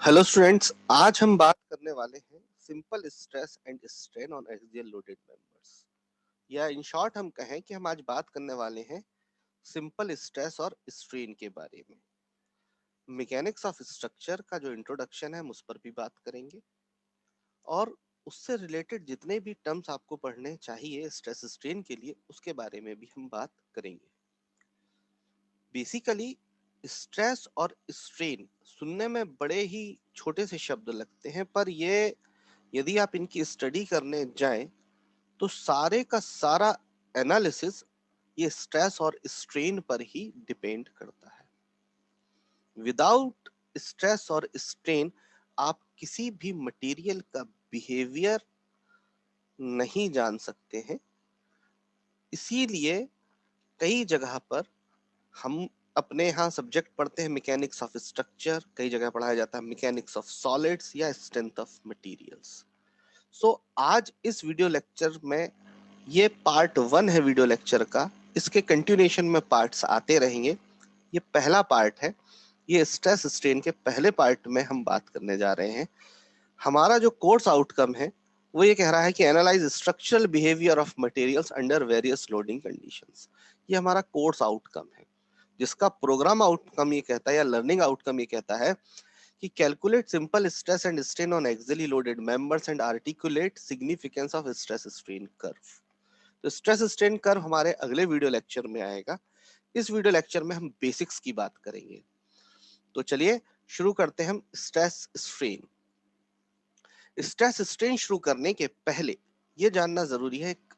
Hello students, आज हम बात करने वाले हैं simple stress and strain on axial loaded members, या इन शॉर्ट हम कहें कि हम आज बात करने वाले हैं सिंपल स्ट्रेस और स्ट्रेन के बारे में। मैकेनिक्स ऑफ स्ट्रक्चर का जो इंट्रोडक्शन है हम उस पर भी बात करेंगे और उससे रिलेटेड जितने भी टर्म्स आपको पढ़ने चाहिए स्ट्रेस स्ट्रेन के लिए उसके बारे में भी हम बात करेंगे। बेसिकली स्ट्रेस और स्ट्रेन सुनने में बड़े ही छोटे से शब्द लगते हैं, पर ये यदि आप इनकी स्टडी करने जाएं तो सारे का सारा एनालिसिस ये स्ट्रेस और स्ट्रेन पर ही डिपेंड करता है। विदाउट स्ट्रेस और स्ट्रेन आप किसी भी मटेरियल का बिहेवियर नहीं जान सकते हैं। इसीलिए कई जगह पर हम अपने यहाँ सब्जेक्ट पढ़ते हैं मैकेनिक्स ऑफ स्ट्रक्चर, कई जगह पढ़ाया जाता है मैकेनिक्स ऑफ सॉलिड्स या स्ट्रेंथ ऑफ मटेरियल्स। सो आज इस वीडियो लेक्चर में ये पार्ट 1 है वीडियो लेक्चर का। इसके कंटिन्यूएशन में पार्ट्स आते रहेंगे। ये पहला पार्ट है। ये स्ट्रेस स्ट्रेन के पहले पार्ट में हम बात करने जा रहे हैं। हमारा जो कोर्स आउटकम है वो ये कह रहा है कि analyse structural behaviour of materials under various loading conditions. ये हमारा कोर्स आउटकम है, जिसका प्रोग्राम आउटकम ये कहता है या लर्निंग आउटकम ये कहता है कि calculate simple stress and strain on axially loaded members and articulate significance of stress strain curve. तो स्ट्रेस स्ट्रेन कर्व हमारे अगले वीडियो लेक्चर में आएगा। इस वीडियो लेक्चर में हम बेसिक्स की बात करेंगे। तो चलिए शुरू करते हैं हम स्ट्रेस स्ट्रेन। स्ट्रेस स्ट्रेन शुरू करने के पहले ये जानना जरूरी है, एक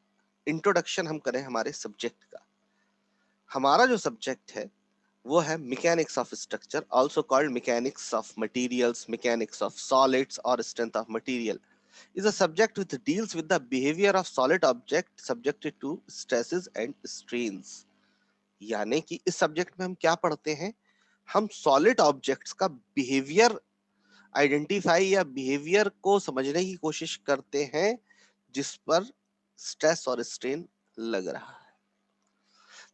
इंट्रोडक्शन हम करें हमारे सब्जेक्ट का। हमारा जो सब्जेक्ट है वो है mechanics of structure, also called mechanics of materials, mechanics of solids और strength of material is a subject which deals with the behavior of solid object subjected to stresses and strains। यानी कि इस subject में हम क्या पढ़ते हैं, हम सॉलिड ऑब्जेक्ट्स का बिहेवियर आइडेंटिफाई या बिहेवियर को समझने की कोशिश करते हैं जिस पर स्ट्रेस और स्ट्रेन लग रहा है।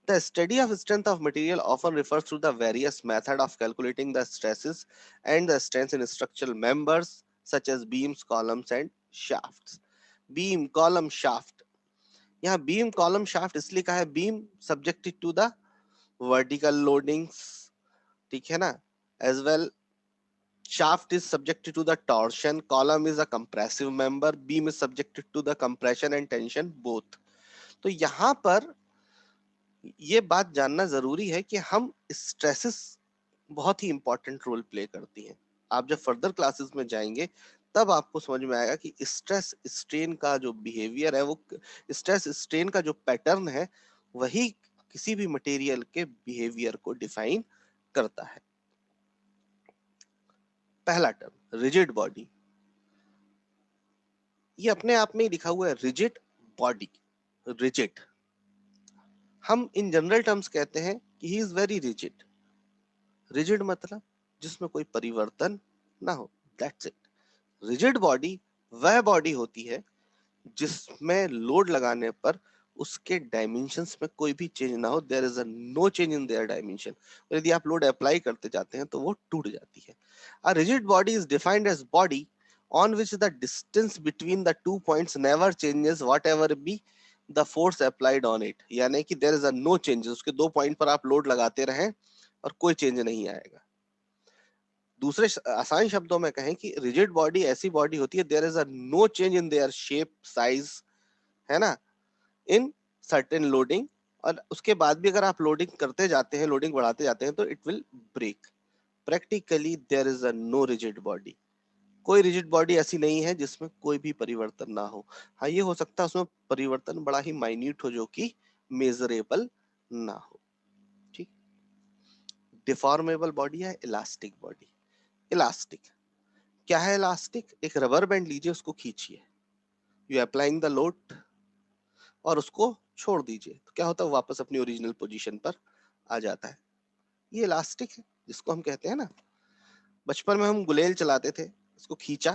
The study of strength of material often refers to the various method of calculating the stresses and the strains in structural members such as beams, columns and shafts। Beam, column, shaft। यहाँ beam, column, shaft इसलिए कहा है beam subjected to the vertical loadings, ठीक है ना, as well shaft is subjected to the torsion, column is a compressive member, beam is subjected to the compression and tension both। तो यहाँ पर ये बात जानना जरूरी है कि हम स्ट्रेसेस बहुत ही इंपॉर्टेंट रोल प्ले करती हैं। आप जब फर्दर क्लासेस में जाएंगे तब आपको समझ में आएगा कि स्ट्रेस स्ट्रेन का जो बिहेवियर है, वो स्ट्रेस स्ट्रेन का जो पैटर्न है वही किसी भी मटेरियल के बिहेवियर को डिफाइन करता है। पहला टर्म रिजिड बॉडी, ये अपने आप में ही लिखा हुआ है रिजिड बॉडी। रिजिड हम इन जनरल टर्म्स कहते हैं कि he is very rigid. Rigid मतलब जिसमें कोई परिवर्तन ना हो, दैट्स इट। रिजिड बॉडी वह बॉडी होती है जिसमें लोड लगाने पर उसके डायमेंशंस में कोई भी चेंज ना हो, there is a no change in their dimension. और यदि आप लोड अप्लाई करते जाते हैं तो वो टूट जाती है। A rigid body is defined as body on which the distance between the 2 points never changes whatever be the force applied on it। यानी कि there is a no changes, उसके 2 पॉइंट पर आप लोड लगाते रहें और कोई चेंज नहीं आएगा। दूसरे आसान शब्दों में कहें कि रिजिड बॉडी ऐसी बॉडी होती है there is a no change in their shape, size, है ना, इन सर्टेन लोडिंग। और उसके बाद भी अगर आप लोडिंग करते जाते हैं, लोडिंग बढ़ाते जाते हैं तो it will break. Practically there is a no rigid body. कोई रिजिड बॉडी ऐसी नहीं है जिसमें कोई भी परिवर्तन ना हो। हाँ, ये हो सकता है उसमें परिवर्तन बड़ा ही माइन्यूट हो जो कि मेजरेबल ना हो। ठीक। डिफॉर्मेबल बॉडी है इलास्टिक बॉडी। इलास्टिक क्या है? इलास्टिक एक रबर बैंड लीजिए, उसको खींचिए, यू अप्लाइंग द लोड और उसको छोड़ दीजिए तो क्या होता है, वापस अपनी ओरिजिनल पोजीशन पर आ जाता है। ये इलास्टिक है जिसको हम कहते हैं ना, बचपन में हम गुलेल चलाते थे, उसको खींचा,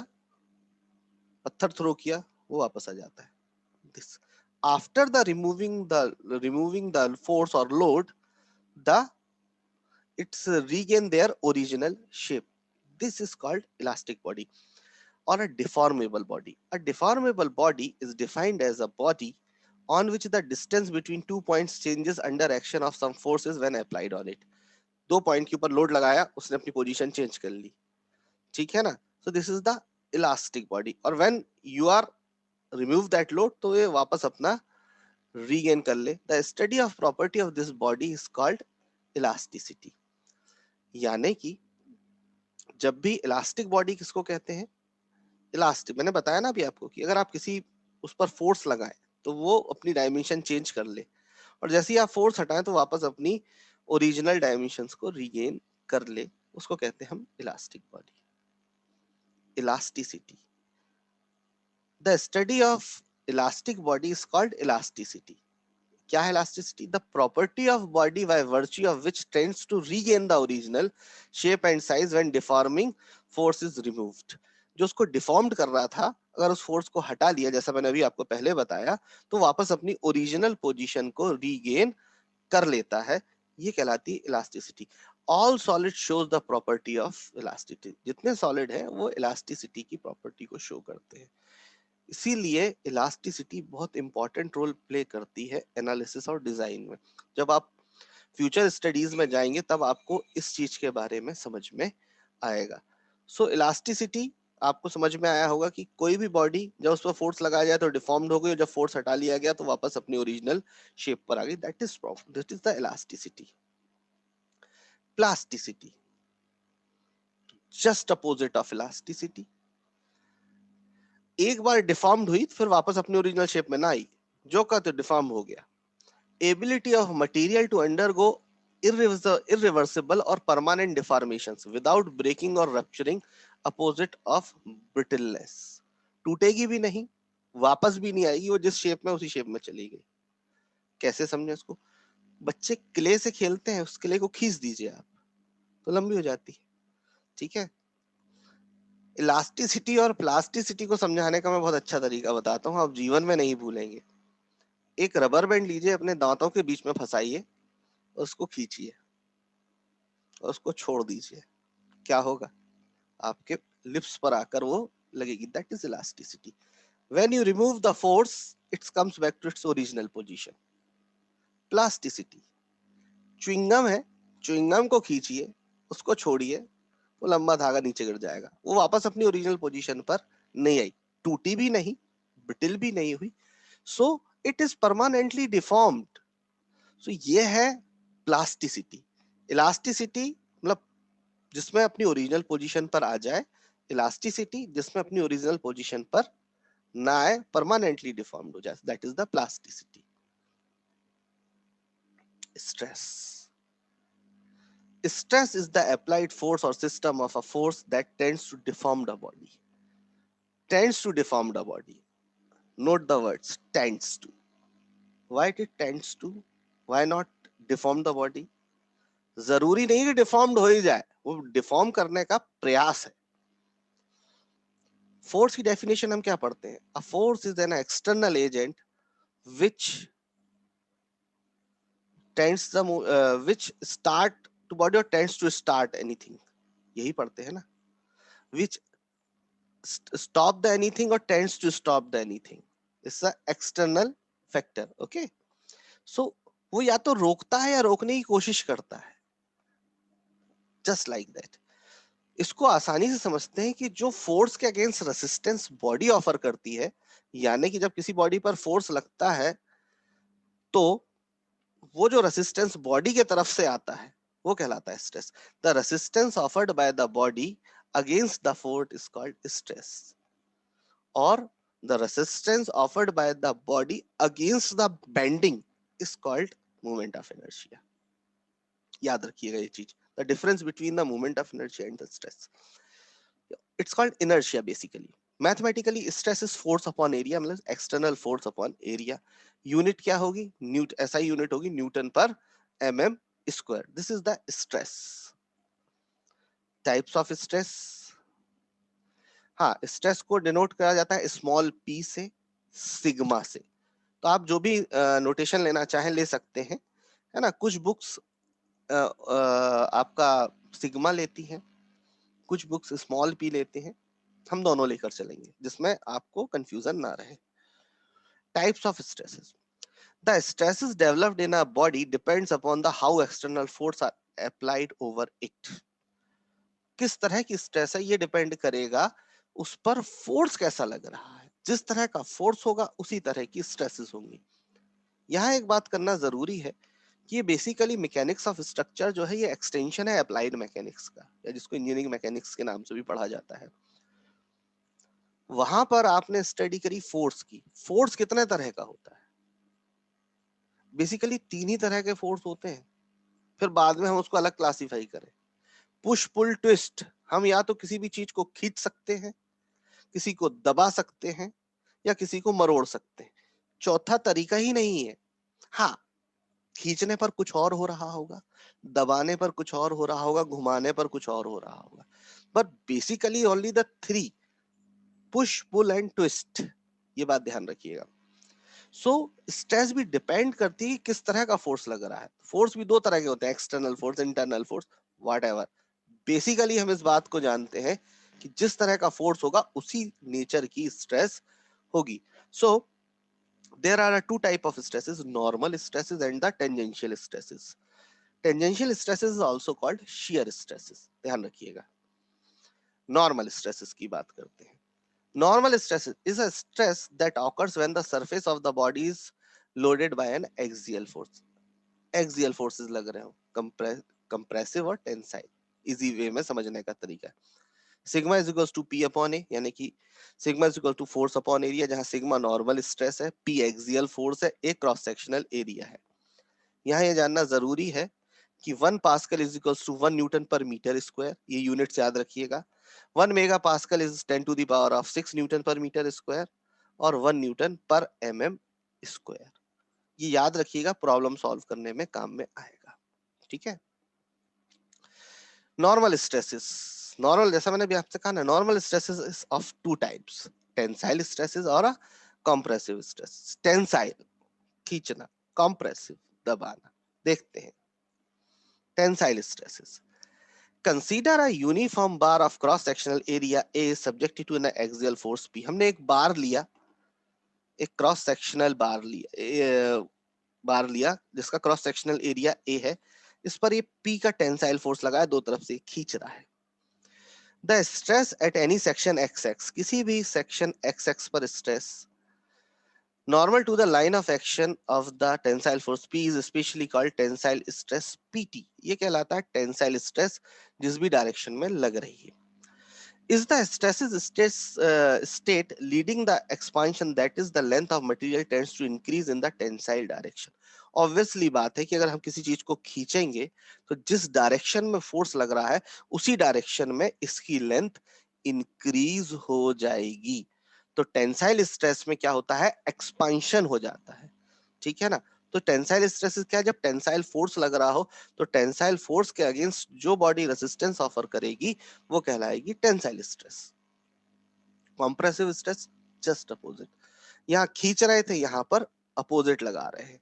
पत्थर थ्रो किया, वो वापस आ जाता है। This after the removing the force or load, the its regain their original shape. This is called elastic body or a deformable body. A deformable body is defined as a body on which the distance between 2 points changes under action of some forces when applied on it. 2 point के ऊपर load लगाया, उसने अपनी position change कर ली, ठीक है ना? So this is the elastic body, और when you are remove that load तो ये वापस अपना रीगेन कर ले. The study of property of this body is called elasticity. यानी कि जब भी इलास्टिक बॉडी किसको कहते हैं? इलास्टिक, मैंने बताया ना अभी आपको कि अगर आप किसी उस पर फोर्स लगाएं तो वो अपनी डायमेंशन चेंज कर ले, और जैसे ही आप फोर्स हटाएं तो वापस अपनी ओरिजिनल डायमेंशंस को रीगेन कर ले, उसको कहते हैं हम elastic body. Elasticity, the study of elastic body is called elasticity. क्या है elasticity? The property of body by virtue of which tends to regain the original shape and size when deforming force is removed. जो उसको deformed कर रहा था, अगर उस force को हटा लिया, जैसा मैंने अभी आपको पहले बताया, तो वापस अपनी ओरिजिनल पोजीशन को रीगेन कर लेता है. ये कहलाती है elasticity. All solid shows the property of elasticity. जितने सॉलिड हैं वो इलास्टिसिटी की प्रॉपर्टी को शो करते हैं. इसीलिए इलास्टिसिटी बहुत इंपॉर्टेंट रोल प्ले करती है एनालिसिस और डिजाइन में. जब आप फ्यूचर स्टडीज में जाएंगे तब आपको इस चीज के बारे में समझ में आएगा. सो इलास्टिसिटी आपको समझ में आया होगा कि कोई भी बॉडी जब उस पर फोर्स लगाया जाए तो डिफॉर्म्ड हो गई, और जब फोर्स हटा लिया गया तो वापस अपनी ओरिजिनल शेप पर आ गई. That is the elasticity. Plasticity, just opposite of elasticity. एक बार डिफॉर्म्ड हुई फिर वापस अपनी ओरिजिनल शेप में ना आई, जो का तो डिफॉर्म हो गया. Ability of material to undergo irreversible or permanent deformations without breaking or rupturing, opposite of brittleness. टूटेगी भी नहीं, वापस भी नहीं आएगी, वो जिस शेप में उसी शेप में चली गई. कैसे समझे इसको? बच्चे क्ले से खेलते हैं, उस क्ले को खींच दीजिए आप तो लंबी हो जाती है, ठीक है? इलास्टिसिटी और प्लास्टिसिटी को समझाने का मैं बहुत अच्छा तरीका बताता हूँ, आप जीवन में नहीं भूलेंगे. एक रबर बैंड लीजिए, अपने दांतों के बीच में फंसाइए, उसको खींचिए और उसको छोड़ दीजिए. क्या होगा? आपके लिप्स पर आकर वो लगेगी. That is elasticity. When you remove the force it comes back to its original position. Plasticity, chewing gum है, च्युइंगम को खींचिए, उसको छोड़िए, वो लंबा धागा नीचे गिर जाएगा, वो वापस अपनी ओरिजिनल पोजीशन पर नहीं आई, टूटी भी नहीं, ब्रिटल भी नहीं हुई. So it is permanently deformed. So ये है प्लास्टिसिटी. इलास्टिसिटी मतलब जिसमें अपनी ओरिजिनल पोजीशन पर आ जाए, इलास्टिसिटी जिसमें अपनी ओरिजिनल पोजीशन पर ना आए, परमानेंटली डिफॉर्म्ड हो जाए. That is the plasticity. Stress, stress is the applied force or system of a force that tends to deform the body. Tends to deform the body. Note the words tends to. Why it tends to? Why not deform the body? जरूरी नहीं कि deformed हो ही जाए, वो deform करने का प्रयास है. फोर्स की डेफिनेशन हम क्या पढ़ते हैं? A force is an external agent which tends the which start to body or tends to start anything. यही पढ़ते हैं ना. Which stop the anything or tends to stop the anything. It's a external factor. Okay. So वो या तो रोकता है या रोकने की कोशिश करता है. Just like that. इसको आसानी से समझते हैं कि जो फोर्स के अगेंस्ट रेसिस्टेंस बॉडी ऑफर करती है, यानी कि जब किसी बॉडी पर फोर्स लगता है तो वो जो रेसिस्टेंस बॉडी के तरफ से आता है वो कहलाता है stress. The resistance offered by the body against the force is called stress, or the resistance offered by the body against the bending is called moment of inertia. याद रखिएगा ये चीज. The difference between the moment of inertia and the stress, it's called inertia basically. Mathematically stress is force upon area, मतलब external force upon area. Unit क्या होगी? Newton. SI unit होगी Newton पर mm square. This is the stress. Types of stress. हाँ, stress को denote करा जाता है स्मॉल p से, सिग्मा से. तो आप जो भी नोटेशन लेना चाहें ले सकते हैं, है ना. कुछ बुक्स आपका सिग्मा लेती हैं, कुछ बुक्स स्मॉल p लेते हैं, हम दोनों लेकर चलेंगे जिसमें आपको कंफ्यूजन ना रहे। Types of stresses. The stresses developed in our body depends upon the how external force are applied over it. किस तरह की स्ट्रेस है ये डिपेंड करेगा उस पर फोर्स कैसा लग रहा है। जिस तरह का फोर्स होगा उसी तरह की स्ट्रेसेस होंगी। यहाँ एक बात करना जरूरी है कि ये बेसिकली मैकेनिक्स ऑफ स्ट्रक्चर जो है ये एक्सटेंशन है अप्लाइड मैकेनिक्स का, या जिसको इंजीनियरिंग मैकेनिक्स के नाम से भी पढ़ा जाता है। वहां पर आपने स्टडी करी फोर्स की। फोर्स कितने तरह का होता है? बेसिकली तीन ही तरह के फोर्स होते हैं, फिर बाद में हम उसको अलग क्लासिफाई करें। पुश पुल ट्विस्ट, हम या तो किसी भी चीज को खींच सकते हैं, किसी को दबा सकते हैं, या किसी को मरोड़ सकते हैं। चौथा तरीका ही नहीं है। हाँ, खींचने पर कुछ और हो रहा होगा, दबाने पर कुछ और हो रहा होगा, घुमाने पर कुछ और हो रहा होगा, but basically only the three, push pull and twist. ये बात ध्यान रखिएगा। सो स्ट्रेस भी डिपेंड करती है किस तरह का फोर्स लग रहा है। फोर्स भी दो तरह के होते हैं, external force, internal force, whatever. Basically हम इस बात को जानते हैं कि जिस तरह का फोर्स होगा उसी नेचर की स्ट्रेस होगी। So there are two type of stresses, normal stresses and the tangential stresses. Tangential stresses is also called shear stresses. ध्यान रखिएगा। नॉर्मल स्ट्रेसेस की बात करते हैं। Normal stress is a stress that occurs when the surface of the body is loaded by an axial force. Axial forces लग रहे हो, compressive और tensile। इजी वे में समझने का तरीका है। Sigma is equals to P upon A, यानी कि sigma is equal to force upon area, जहां सिग्मा नॉर्मल स्ट्रेस है, पी एक्सियल फोर्स है, ए क्रॉस सेक्शनल एरिया है। यहाँ ये जानना जरूरी है कि 1 pascal is equals to 1 newton पर मीटर स्क्वायर, ये यूनिट्स याद रखिएगा। 1 mega pascal is 10 to the power of 6 newton पर मीटर स्क्वायर, और 1 न्यूटन पर mm स्क्वायर। ये याद रखिएगा, प्रॉब्लम सॉल्व करने में काम में आएगा। ठीक है। नॉर्मल स्ट्रेसेस, नॉर्मल जैसा मैंने भी आपसे कहा ना, normal stresses of two types, tensile stresses और कंप्रेसिव स्ट्रेस। टेंसाइल खींचना, कंप्रेसिव दबाना। देखते हैं tensile stresses. Consider a uniform bar of cross-sectional area A subjected to an axial force P। हमने एक बार लिया, एक क्रॉस सेक्शनल बार लिया जिसका क्रॉस सेक्शनल एरिया A है। इस पर ये P का टेंसाइल फोर्स लगा है, दो तरफ से खींच रहा है। The stress at any section XX, किसी भी सेक्शन XX पर stress normal to the line of action of the tensile force P is especially called tensile stress PT। ये कहलाता है टेंसाइल स्ट्रेस जिस भी डायरेक्शन में लग रही है। Is the state leading the expansion, that is the length of material tends to increase in the tensile direction। Obviously बात है कि अगर हम किसी चीज को खींचेंगे तो जिस डायरेक्शन में फोर्स लग रहा है उसी डायरेक्शन में इसकी लेंथ इंक्रीज हो जाएगी। तो टेंसाइल स्ट्रेस में क्या होता है, एक्सपांशन हो जाता है। ठीक है ना। तो टेंसाइल स्ट्रेस क्या है, जब टेंसाइल फोर्स लग रहा हो तो टेंसाइल फोर्स के अगेंस्ट जो बॉडी रेजिस्टेंस ऑफर करेगी वो कहलाएगी tensile stress. Compressive stress just opposite, यहाँ खींच रहे थे, यहाँ पर अपोजिट लगा रहे हैं।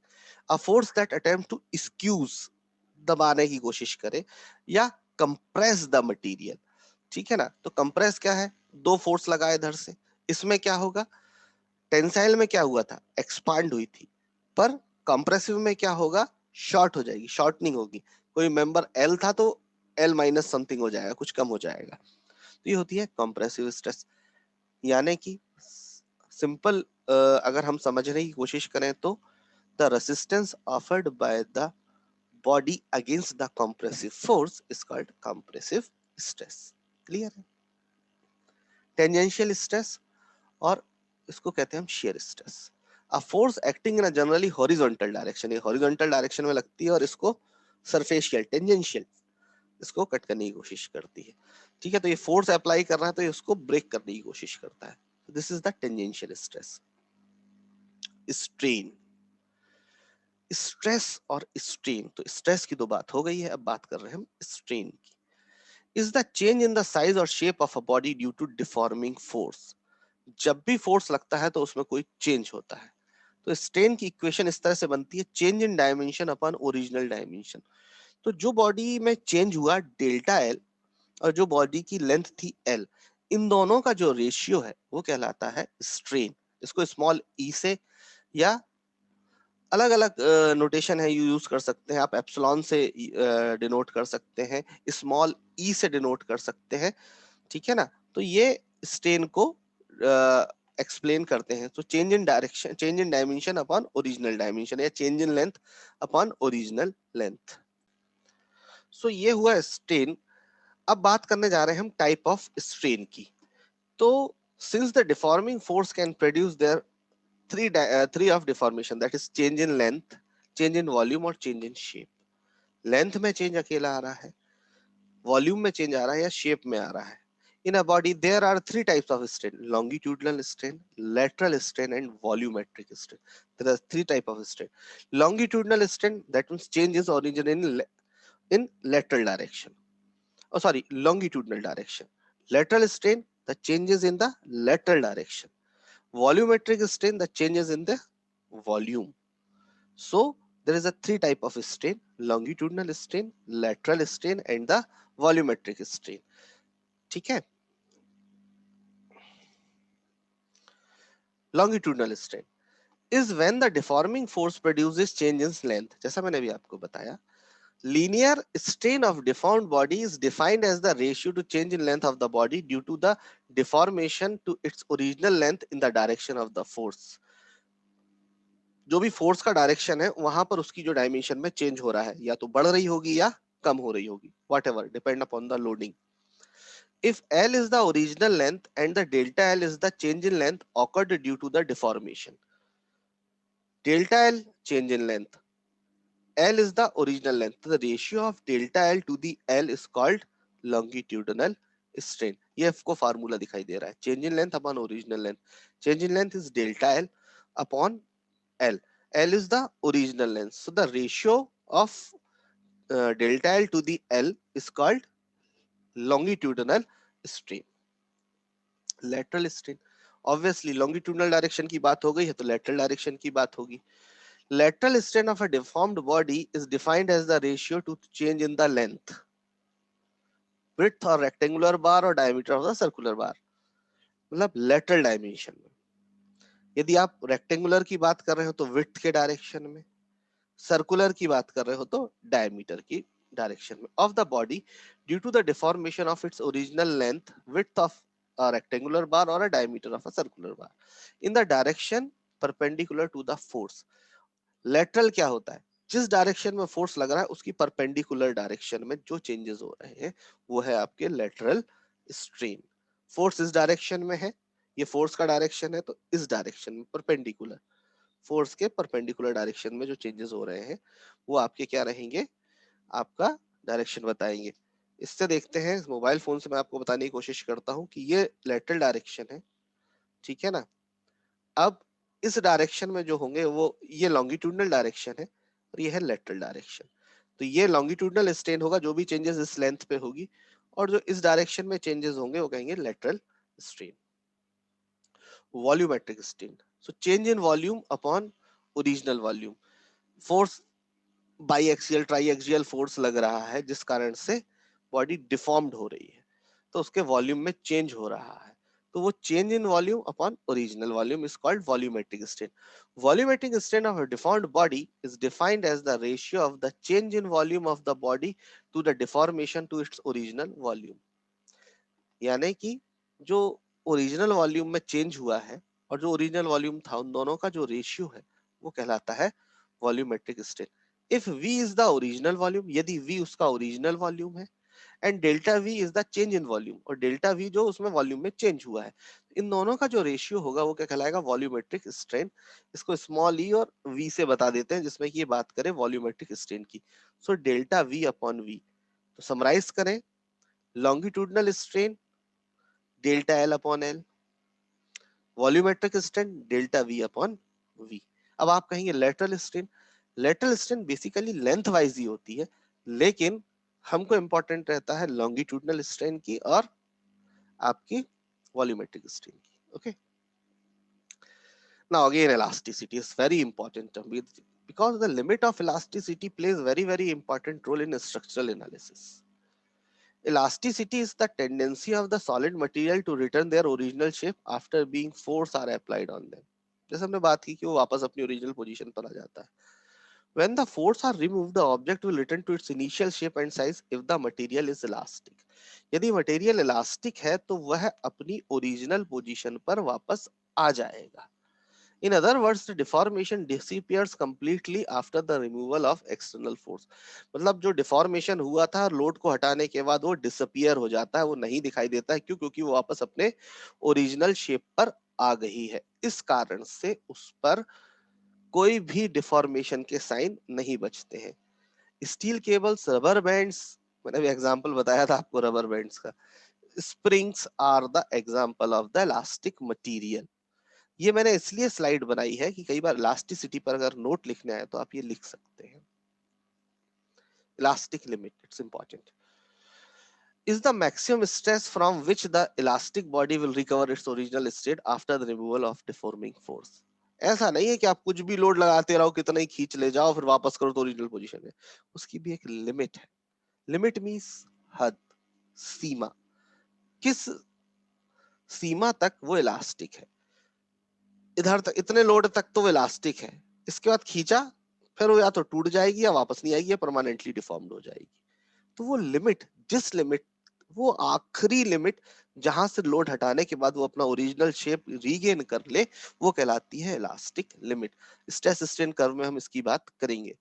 A force that attempt to squeeze, दबाने की कोशिश करे, या कंप्रेस द मटेरियल। ठीक है ना। तो कंप्रेस क्या है, दो फोर्स लगाए इधर से, इसमें क्या होगा, टेंसाइल में क्या हुआ था, एक्सपांड हुई थी, पर कंप्रेसिव में क्या होगा, शॉर्ट हो जाएगी, शॉर्टनिंग होगी। कोई मेंबर एल था तो एल माइनस समथिंग हो जाएगा, कुछ कम हो जाएगा। तो ये होती है कंप्रेसिव स्ट्रेस। यानी कि सिंपल अगर हम समझने की कोशिश करें तो the resistance offered by the body against the compressive force is called compressive stress. Clear है। टेंजेंशियल स्ट्रेस, और इसको कहते हैं हम shear stress. A force acting in a generally horizontal direction, ये हॉरिजॉन्टल डायरेक्शन में लगती है और इसको सरफेशियल, टेंजेंशियल, इसको कट करने की कोशिश करती है। ठीक है। तो ये फोर्स अप्लाई कर रहा है तो इसको ब्रेक करने की कोशिश करता है। This is the tangential stress. Strain, stress और स्ट्रेन, तो स्ट्रेस की तो बात हो गई है, अब बात कर रहे हैं हम स्ट्रेन की। Is the change in the size or shape of a body due to deforming force. जब भी फोर्स लगता है तो उसमें कोई चेंज होता है। तो स्ट्रेन की इक्वेशन इस तरह से बनती है, change in dimension upon original dimension. तो जो बॉडी में चेंज हुआ डेल्टा एल, और जो बॉडी की लेंथ थी L, इन दोनों का जो रेशियो है वो कहलाता है स्ट्रेन। इसको स्मॉल ई से या अलग अलग नोटेशन है यूज कर सकते हैं आप, एप्सिलॉन से डिनोट कर सकते हैं, स्मॉल ई से डिनोट कर सकते हैं, ठीक है ना। तो ये स्ट्रेन को एक्सप्लेन करते हैं। तो change in direction, change in dimension upon original dimension, या change in length upon original length. So ये हुआ स्ट्रेन। अब बात करने जा रहे हैं हम टाइप ऑफ स्ट्रेन की। तो since the deforming force can produce their three of deformation, that is change in length, change in volume और change in shape। लेंथ में चेंज अकेला आ रहा है, वॉल्यूम में चेंज आ रहा है, या शेप में आ रहा है। In a body there are three types of strain: longitudinal strain, lateral strain and volumetric strain। There are three types of strain. Longitudinal strain, that means change is origin in lateral direction, oh sorry, longitudinal direction. Lateral strain, the changes in the lateral direction. Volumetric strain, the changes in the volume. So there is a three type of strain: longitudinal strain, lateral strain and the volumetric strain। ठीक है। longitudinal strain is when the deforming force produces change in length। जैसा मैंने अभी आपको बताया, linear strain of deformed body is defined as the ratio to change in length of the body due to the deformation to its original length in the direction of the force। जो भी force का direction है वहां पर उसकी जो dimension में change हो रहा है, या तो बढ़ रही होगी या कम हो रही होगी, what ever, depend upon the loading. If L is the original length and the delta L is the change in length occurred due to the deformation, delta L change in length, L is the original length, the ratio of delta L to the L is called longitudinal strain। ये आपको formula दिखाई दे रहा है, change in length upon original length, change in length is delta L upon L, L is the original length, so the ratio of delta L to the L is called longitudinal strain। Lateral strain, obviously longitudinal direction की बात हो गई है तो lateral direction की बात होगी। Lateral strain of a deformed body is defined as the ratio to change in the length, width और रेक्टेंगुलर बार और diameter of the circular bar, मतलब लेटरल डायमेंशन में। यदि आप रेक्टेंगुलर की बात कर रहे हो तो विड्थ के डायरेक्शन में, सर्कुलर की बात कर रहे हो तो डायमीटर की डायरेक्शन में of the body due to the deformation of its original length, width of a rectangular bar or a diameter of a circular bar in the direction perpendicular to the force। lateral क्या होता है, जिस direction में force लग रहा है उसकी perpendicular direction में जो चेंजेस हो रहे हैं वो है आपके लेटरल स्ट्रेन। फोर्स इस डायरेक्शन में है, ये फोर्स का डायरेक्शन है, तो इस डायरेक्शन में परपेंडिकुलर, फोर्स के परपेंडिकुलर डायरेक्शन में जो चेंजेस हो रहे हैं वो आपके क्या रहेंगे, आपका डायरेक्शन बताएंगे। इससे देखते हैं, मोबाइल फोन से मैं आपको बताने की कोशिश करता हूं कि ये लेटरल डायरेक्शन है, ठीक है ना। अब इस डायरेक्शन में जो होंगे वो, ये लॉन्गिट्यूडनल डायरेक्शन है और ये है लेटरल डायरेक्शन। तो ये लॉन्गिट्यूडनल स्ट्रेन होगा जो भी चेंजेस इस लेंथ पे होगी, और जो इस डायरेक्शन में चेंजेस होंगे वो कहेंगे lateral strain. Volumetric strain, so change in volume upon original volume. Force by axial try axial force लग रहा है जिस कारण से बॉडी डिफॉर्म्ड हो रही है, तो उसके वॉल्यूम में चेंज हो रहा है, तो वो change in volume upon original volume is called volumetric strain. Volumetric strain of a deformed body is defined as the ratio of the change in volume of the body to the deformation to its original volume. यानी कि जो original volume में change हुआ है और जो original volume था, उन दोनों का जो रेशियो है वो कहलाता है volumetric strain. If v is the original volume, यदि v उसका ओरिजिनल वॉल्यूम है, and delta v is the change in volume, और डेल्टा v जो उसमें वॉल्यूम में चेंज हुआ है, इन दोनों का जो रेशियो होगा वो क्या कहलाएगा, वॉल्यूमेट्रिक स्ट्रेन। इसको स्मॉल e और v से बता देते हैं जिसमें कि ये बात करें वॉल्यूमेट्रिक स्ट्रेन की। So delta v upon v, तो समराइज करें, longitudinal strain delta l upon l, volumetric strain delta v upon v। अब आप कहेंगे lateral strain, lateral strain basically lengthwise ही होती है, लेकिन हमको इंपॉर्टेंट रहता है लॉन्गिट्यूडनल स्ट्रेन की और आपकी वॉल्यूमेट्रिक स्ट्रेन की। Okay, now again elasticity is very important term because the limit of elasticity plays very important role in structural analysis। Elasticity is the tendency of the solid material to return their original shape after being force are applied on them. जैसे हमने बात की कि वो वापस अपनी original position पर आ जाता है. When the force are removed, the object will return to its initial shape and size if the material is elastic. यदि मटेरियल इलास्टिक है तो वह अपनी ओरिजिनल पोजीशन पर वापस आ जाएगा. In other words, the deformation disappears completely after the removal of external force. मतलब जो डिफॉर्मेशन हुआ था लोड को हटाने के बाद वो डिसअपियर हो जाता है, वो नहीं दिखाई देता है. क्यों? क्योंकि वो वापस अपने ओरिजिनल शेप पर आ गई है. इस कारण से उस पर कोई भी डिफॉर्मेशन के साइन नहीं बचते हैं. स्टील केबल्स, रबर बैंड्स, मैंने भी एग्जांपल बताया था आपको रबर बैंड्स का. Springs are the example of the elastic material. ये मैंने इसलिए स्लाइड बनाई है कि कई बार इलास्टिसिटी पर अगर नोट लिखने आए तो आप ये लिख सकते हैं. Elastic limit, it's important, is the maximum stress from which the elastic body will recover its original state after the removal of deforming force. ऐसा नहीं है कि आप कुछ भी लोड लगाते रहो, कितना ही खींच ले जाओ, फिर वापस करो तो ओरिजिनल पोजीशन है. उसकी भी एक लिमिट है. लिमिट मींस हद, सीमा. किस सीमा तक वो इलास्टिक है. इधर तक, इतने लोड तक तो वो इलास्टिक है. इसके बाद खींचा, फिर वो या तो टूट जाएगी या वापस नहीं आएगी या परमानेंटली डिफॉर्म्ड हो जाएगी. तो वो लिमिट, जिस लिमिट, वो आखिरी लिमिट जहां से लोड हटाने के बाद वो अपना ओरिजिनल शेप रीगेन कर ले, वो कहलाती है elastic limit. Stress strain curve में हम इसकी बात करेंगे.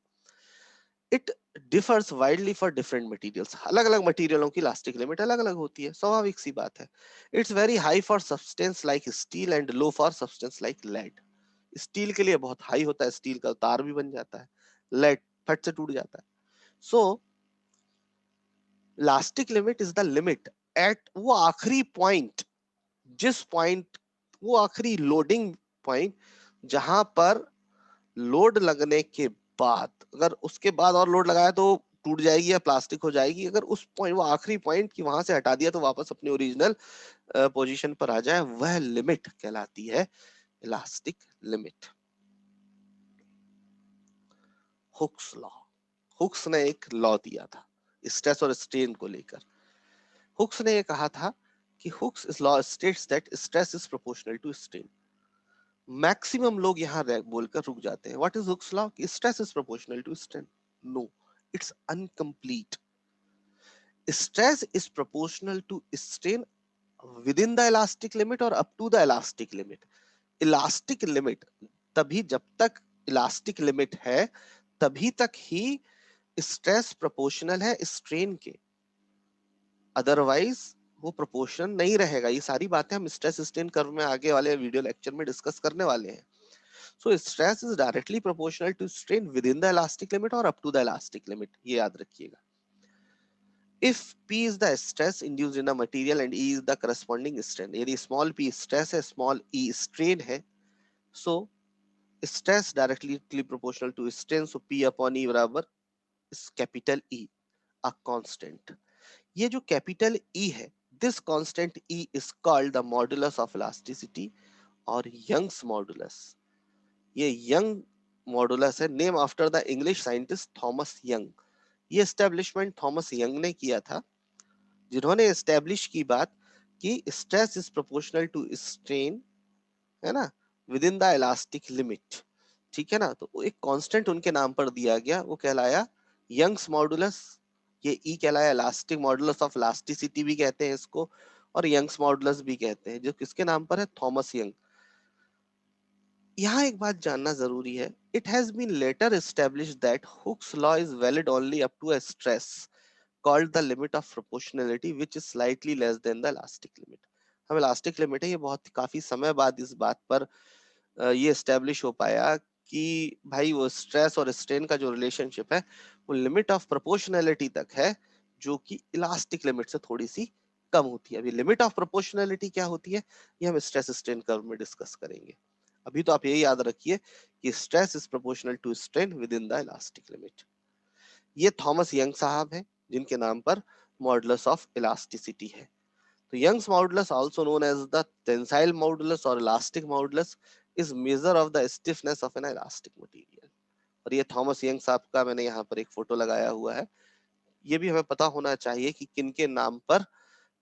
It differs widely for different materials. अलग अलग मटेरियलों की इलास्टिक लिमिट अलग अलग होती है, स्वाभाविक सी बात है. It's very high for substance like steel and low for substance like lead. Steel के लिए बहुत हाई होता है, स्टील का तार भी बन जाता है. लेड फट से टूट जाता है. So elastic limit is the limit at वो आखिरी पॉइंट, जिस पॉइंट, वो आखिरी लोडिंग पॉइंट जहां पर लोड लगने के बाद, अगर उसके बाद और लोड लगाया तो टूट जाएगी या प्लास्टिक हो जाएगी. अगर उस पॉइंट, वो आखिरी पॉइंट की वहां से हटा दिया तो वापस अपनी ओरिजिनल पोजीशन पर आ जाए, वह लिमिट कहलाती है elastic limit. Hooke's law. Hooke's ने एक लॉ दिया था स्ट्रेस और स्ट्रेन को लेकर. हुक्स ने ये कहा था कि Hooke's law states that stress is proportional to strain. Maximum लोग यहाँ बोलकर रुक जाते हैं. What is Hooke's law? कि stress is proportional to strain. No, it's uncomplete. Stress is proportional to strain within the elastic limit or up to the elastic limit. Elastic limit तभी, जब तक इलास्टिक लिमिट है तभी तक ही stress proportional है strain के. Otherwise वो प्रोपोर्शन नहीं रहेगा. ये सारी बातें हम स्ट्रेस स्ट्रेन कर्व में आगे वाले वीडियो लेक्चर में डिस्कस करने वाले हैं. So stress is directly proportional to strain within the elastic limit or up to the elastic limit. ये याद रखिएगा. if P is the stress induced in a material and E is the corresponding strain, यदि small p stress है, small e strain है, so stress directly proportional to strain, so P upon E बराबर capital E, a constant. ये जो capital E है, this constant E is called the modulus of elasticity और Young's modulus. ये Young modulus है, name after the English scientist Thomas Young. ये establishment Thomas Young ने किया था, जिन्होंने एस्टेब्लिश की बात कि stress is proportional to strain, है ना, within the elastic limit. ठीक है ना. तो एक कांस्टेंट उनके नाम पर दिया गया, वो कहलाया यंग्स मॉडुलस. ये ई कहलाया इलास्टिक मॉडुलस ऑफ इलास्टिसिटी भी कहते हैं इसको, और यंग्स मॉडुलस भी कहते हैं, जो किसके नाम पर है? Thomas Young. यहाँ एक बात जानना जरूरी है. It has been later established that Hooke's law is valid only up to a stress called the limit of proportionality which is slightly less than the elastic limit. हम इलास्टिक लिमिट है, ये बहुत काफी समय बाद इस बात पर ये एस्टेब्लिश हो पाया कि भाई वो स्ट्रेस और स्ट्रेन का जो रिलेशनशिप है वो लिमिट ऑफ प्रोपोर्शनैलिटी तक है, जो कि इलास्टिक लिमिट से थोड़ी सी कम होती है. अभी लिमिट ऑफ प्रोपोर्शनैलिटी क्या होती है ये हम स्ट्रेस स्ट्रेन कर्व में डिस्कस करेंगे. अभी तो आप यही याद रखिए कि stress is proportional to strain within the elastic limit. ये थॉमस यंग साहब हैं, जिनके नाम पर मॉडुलस ऑफ इलास्टिसिटी है. तो Young's modulus also known as the tensile modulus or elastic modulus is measure of the stiffness of an elastic material. और ये थॉमस यंग साहब का मैंने यहाँ पर एक फोटो लगाया हुआ है. ये भी हमें पता होना चाहिए कि किनके नाम पर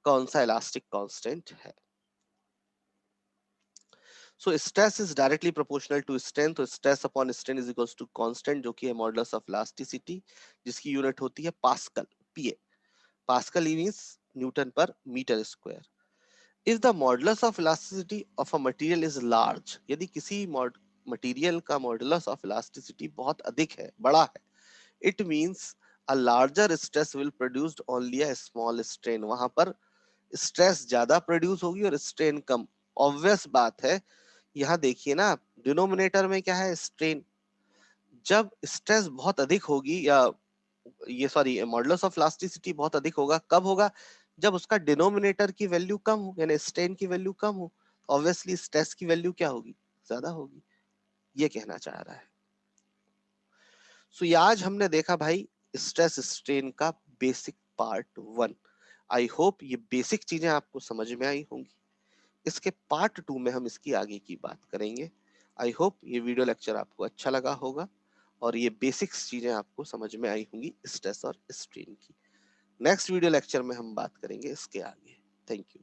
कौन सा इलास्टिक कांस्टेंट है। So stress is directly proportional to strength, तो stress upon strain is equals to constant, जो कि है मॉडुलस ऑफ इलास्टिसिटी, जिसकी यूनिट होती है pascal, PA. Pascal means newton पर metre square. If the modulus of elasticity of a material is large, यदि किसी मटेरियल का मॉडुलस ऑफ इलास्टिसिटी बहुत अधिक है, बड़ा है, it means a larger stress will produced only a small strain, वहां पर स्ट्रेस ज्यादा प्रोड्यूस होगी और स्ट्रेन कम। ऑब्वियस बात है, यहाँ देखिए ना, डिनोमिनेटर में क्या है, स्ट्रेन। जब स्ट्रेस बहुत अधिक होगी, या ये सॉरी मॉडुलस ऑफ इलास्टिसिटी बहुत अधिक होगा, कब होगा, जब उसका डिनोमिनेटर की वैल्यू कम हो, यानी स्ट्रेन की वैल्यू कम हो। ऑब्वियसली स्ट्रेस की वैल्यू क्या होगी, ज्यादा होगी। ये कहना चाह रहा है। सो ये आज हमने देखा भाई स्ट्रेस स्ट्रेन का बेसिक पार्ट 1। आई होप ये बेसिक चीजें आपको समझ में आई होंगी। इसके पार्ट 2 में हम इसकी आगे की बात करेंगे। आई होप ये वीडियो लेक्चर आपको अच्छा लगा होगा और ये बेसिक्स चीजें आपको समझ में आई होंगी स्ट्रेस और स्ट्रेन की। नेक्स्ट वीडियो लेक्चर में हम बात करेंगे इसके आगे। Thank you.